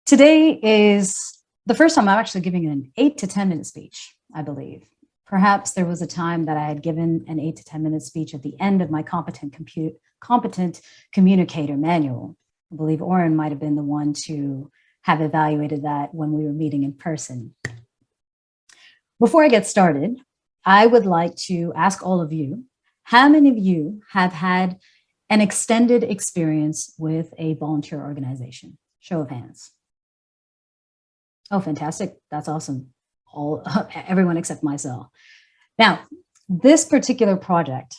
Today is the first time I'm actually giving an 8 to 10 minute speech, I believe. Perhaps there was a time that I had given an 8 to 10 minute speech at the end of my competent communicator manual. I believe Oren might have been the one to have evaluated that when we were meeting in person. Before I get started, I would like to ask all of you, how many of you have had an extended experience with a volunteer organization? Show of hands. Oh, fantastic. That's awesome. Everyone except myself. Now, this particular project,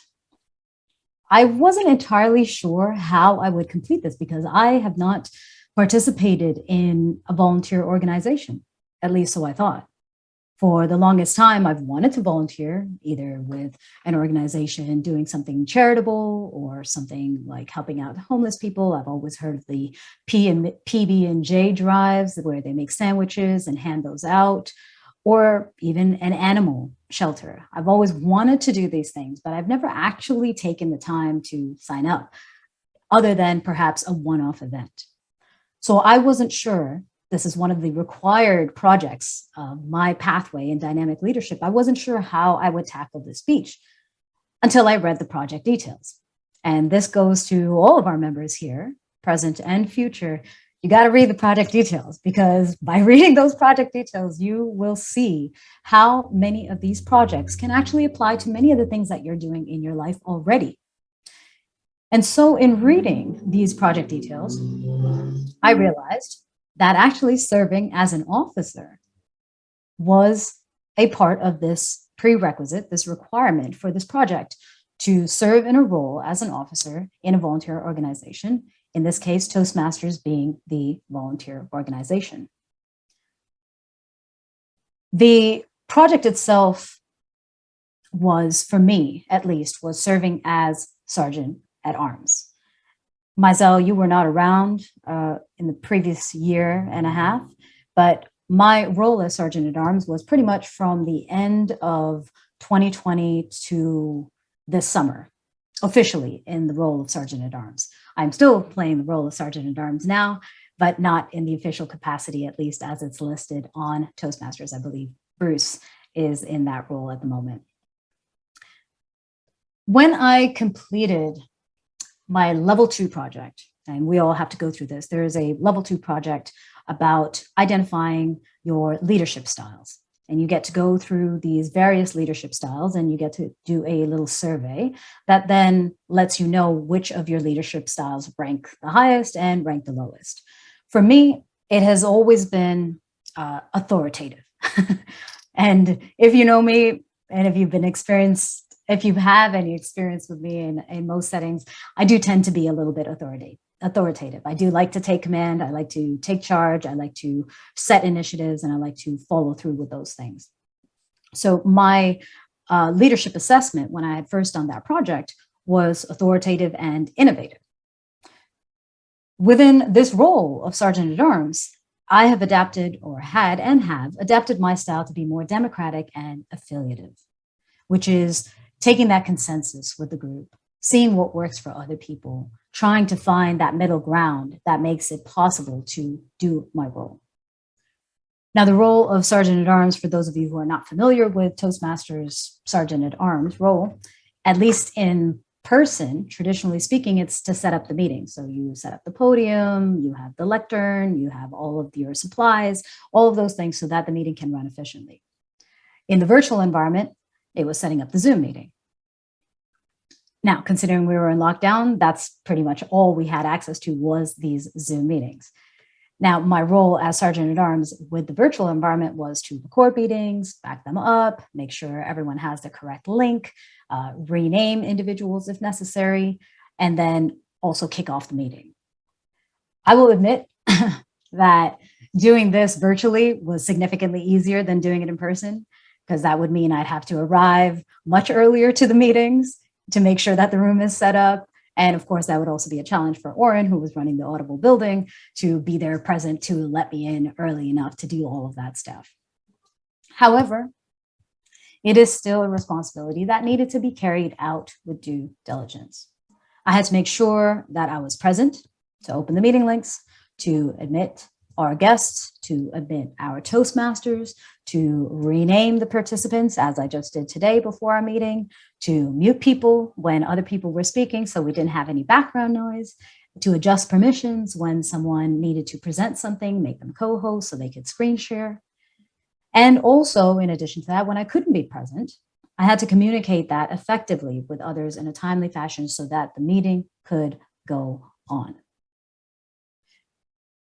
I wasn't entirely sure how I would complete this because I have not participated in a volunteer organization, at least so I thought. For the longest time, I've wanted to volunteer either with an organization doing something charitable or something like helping out homeless people. I've always heard of the PB&J drives where they make sandwiches and hand those out, or even an animal shelter. I've always wanted to do these things, but I've never actually taken the time to sign up, other than perhaps a one-off event. So I wasn't sure. This is one of the required projects of my pathway in dynamic leadership. I wasn't sure how I would tackle this speech until I read the project details. And this goes to all of our members here, present and future. You got to read the project details, because by reading those project details, you will see how many of these projects can actually apply to many of the things that you're doing in your life already. And so in reading these project details, I realized that actually serving as an officer was a part of this prerequisite, this requirement for this project, to serve in a role as an officer in a volunteer organization, in this case, Toastmasters being the volunteer organization. The project itself was, for me at least, was serving as Sergeant at Arms. Maisel, you were not around in the previous year and a half, but my role as Sergeant at Arms was pretty much from the end of 2020 to this summer, officially in the role of Sergeant at Arms. I'm still playing the role of Sergeant at Arms now, but not in the official capacity, at least as it's listed on Toastmasters. I believe Bruce is in that role at the moment. When I completed my level 2 project, and we all have to go through this, there is a level 2 project about identifying your leadership styles. And you get to go through these various leadership styles, and you get to do a little survey that then lets you know which of your leadership styles rank the highest and rank the lowest. For me, it has always been authoritative. And if you know me, and if you've been experienced, if you have any experience with me in most settings, I do tend to be a little bit authoritative. I do like to take command. I like to take charge. I like to set initiatives, and I like to follow through with those things. So my leadership assessment when I had first done that project was authoritative and innovative. Within this role of Sergeant at Arms, I have adapted, or had and have adapted my style to be more democratic and affiliative, which is taking that consensus with the group, seeing what works for other people, trying to find that middle ground that makes it possible to do my role. Now, the role of Sergeant at Arms, for those of you who are not familiar with Toastmasters Sergeant at Arms role, at least in person, traditionally speaking, it's to set up the meeting. So you set up the podium, you have the lectern, you have all of your supplies, all of those things so that the meeting can run efficiently. In the virtual environment, it was setting up the Zoom meeting. Now, considering we were in lockdown, that's pretty much all we had access to was these Zoom meetings. Now, my role as Sergeant at Arms with the virtual environment was to record meetings, back them up, make sure everyone has the correct link, rename individuals if necessary, and then also kick off the meeting. I will admit that doing this virtually was significantly easier than doing it in person, because that would mean I'd have to arrive much earlier to the meetings to make sure that the room is set up. And of course, that would also be a challenge for Oren, who was running the Audible building, to be there present to let me in early enough to do all of that stuff. However, it is still a responsibility that needed to be carried out with due diligence. I had to make sure that I was present to open the meeting links, to admit our guests, to admit our Toastmasters, to rename the participants, as I just did today before our meeting, to mute people when other people were speaking so we didn't have any background noise, to adjust permissions when someone needed to present something, make them co-host so they could screen share. And also, in addition to that, when I couldn't be present, I had to communicate that effectively with others in a timely fashion so that the meeting could go on.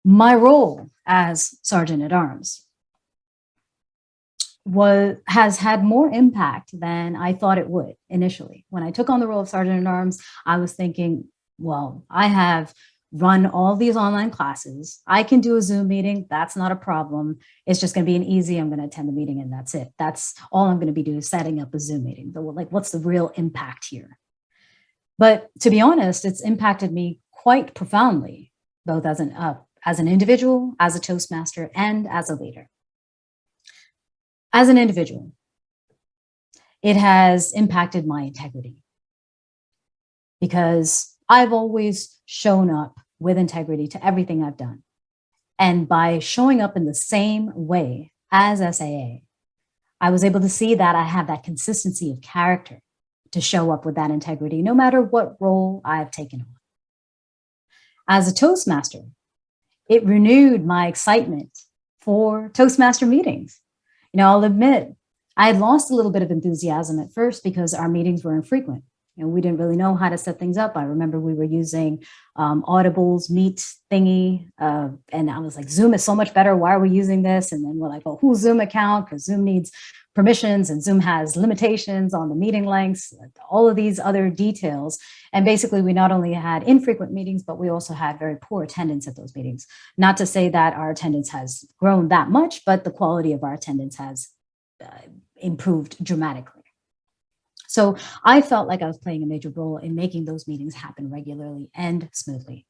My role as Sergeant at Arms has had more impact than I thought it would initially. When I took on the role of Sergeant at Arms, I was thinking, well, I have run all these online classes. I can do a Zoom meeting. That's not a problem. It's just going to be an easy, I'm going to attend the meeting and that's it. That's all I'm going to be doing, setting up a Zoom meeting. But like, what's the real impact here? But to be honest, it's impacted me quite profoundly, both as an individual, as a Toastmaster, and as a leader. As an individual, it has impacted my integrity because I've always shown up with integrity to everything I've done. And by showing up in the same way as SAA, I was able to see that I have that consistency of character to show up with that integrity, no matter what role I've taken on. As a Toastmaster, it renewed my excitement for Toastmaster meetings. You know, I'll admit, I had lost a little bit of enthusiasm at first because our meetings were infrequent. You know, we didn't really know how to set things up. I remember we were using Audible's Meet thingy, and I was like, Zoom is so much better. Why are we using this? And then we're like, well, whose Zoom account? Because Zoom needs permissions and Zoom has limitations on the meeting lengths, all of these other details. And basically, we not only had infrequent meetings, but we also had very poor attendance at those meetings. Not to say that our attendance has grown that much, but the quality of our attendance has improved dramatically. So I felt like I was playing a major role in making those meetings happen regularly and smoothly.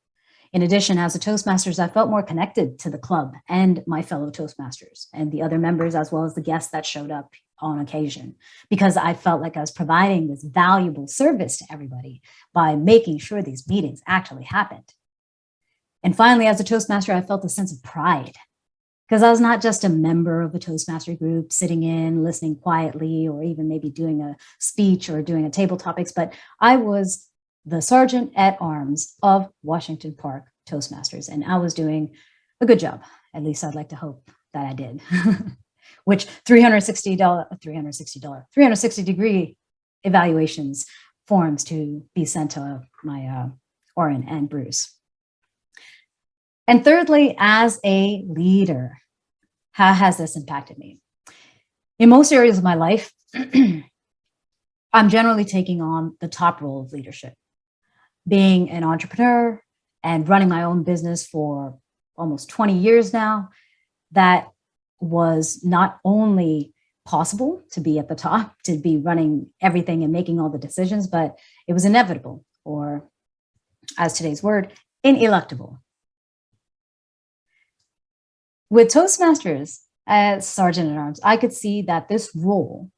In addition, as a Toastmasters, I felt more connected to the club and my fellow Toastmasters and the other members, as well as the guests that showed up on occasion, because I felt like I was providing this valuable service to everybody by making sure these meetings actually happened. And finally, as a Toastmaster, I felt a sense of pride, because I was not just a member of a Toastmaster group sitting in, listening quietly, or even maybe doing a speech or doing a table topics, but I was the Sergeant at Arms of Washington Park Toastmasters, and I was doing a good job. At least I'd like to hope that I did. Which 360 degree evaluations forms to be sent to my Oren and Bruce. And thirdly, as a leader, how has this impacted me? In most areas of my life, I'm generally taking on the top role of leadership. Being an entrepreneur and running my own business for almost 20 years now, that was not only possible to be at the top, to be running everything and making all the decisions, but it was inevitable, or as today's word, ineluctable. With Toastmasters as Sergeant at Arms, I could see that this role,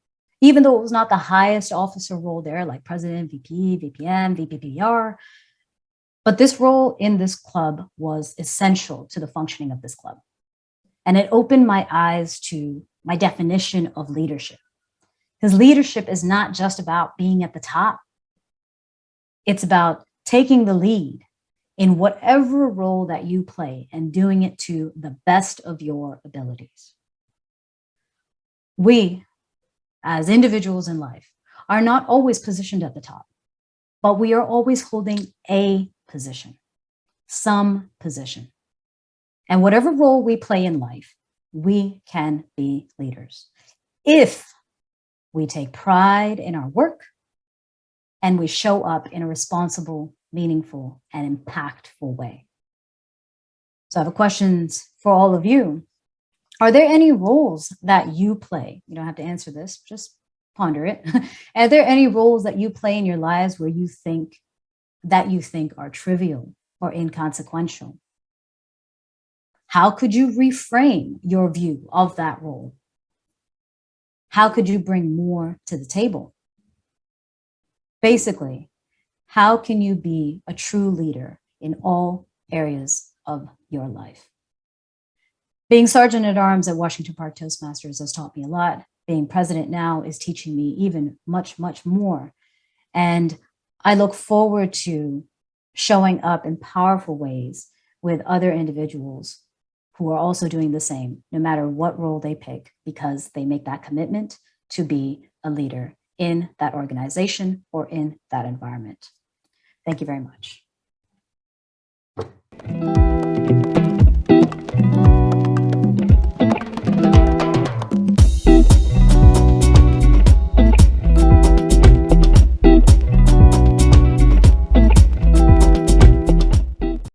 even though it was not the highest officer role there, like President, VP, VPM, VPPR, but this role in this club was essential to the functioning of this club. And it opened my eyes to my definition of leadership. Because leadership is not just about being at the top. It's about taking the lead in whatever role that you play and doing it to the best of your abilities. We, as individuals in life, are not always positioned at the top, but we are always holding a position, some position. And whatever role we play in life, we can be leaders if we take pride in our work and we show up in a responsible, meaningful, and impactful way. So I have questions for all of you. Are there any roles that you play? You don't have to answer this, just ponder it. Are there any roles that you play in your lives where you think are trivial or inconsequential? How could you reframe your view of that role? How could you bring more to the table? Basically, how can you be a true leader in all areas of your life? Being Sergeant at Arms at Washington Park Toastmasters has taught me a lot. Being president now is teaching me even much, much more. And I look forward to showing up in powerful ways with other individuals who are also doing the same, no matter what role they pick, because they make that commitment to be a leader in that organization or in that environment. Thank you very much.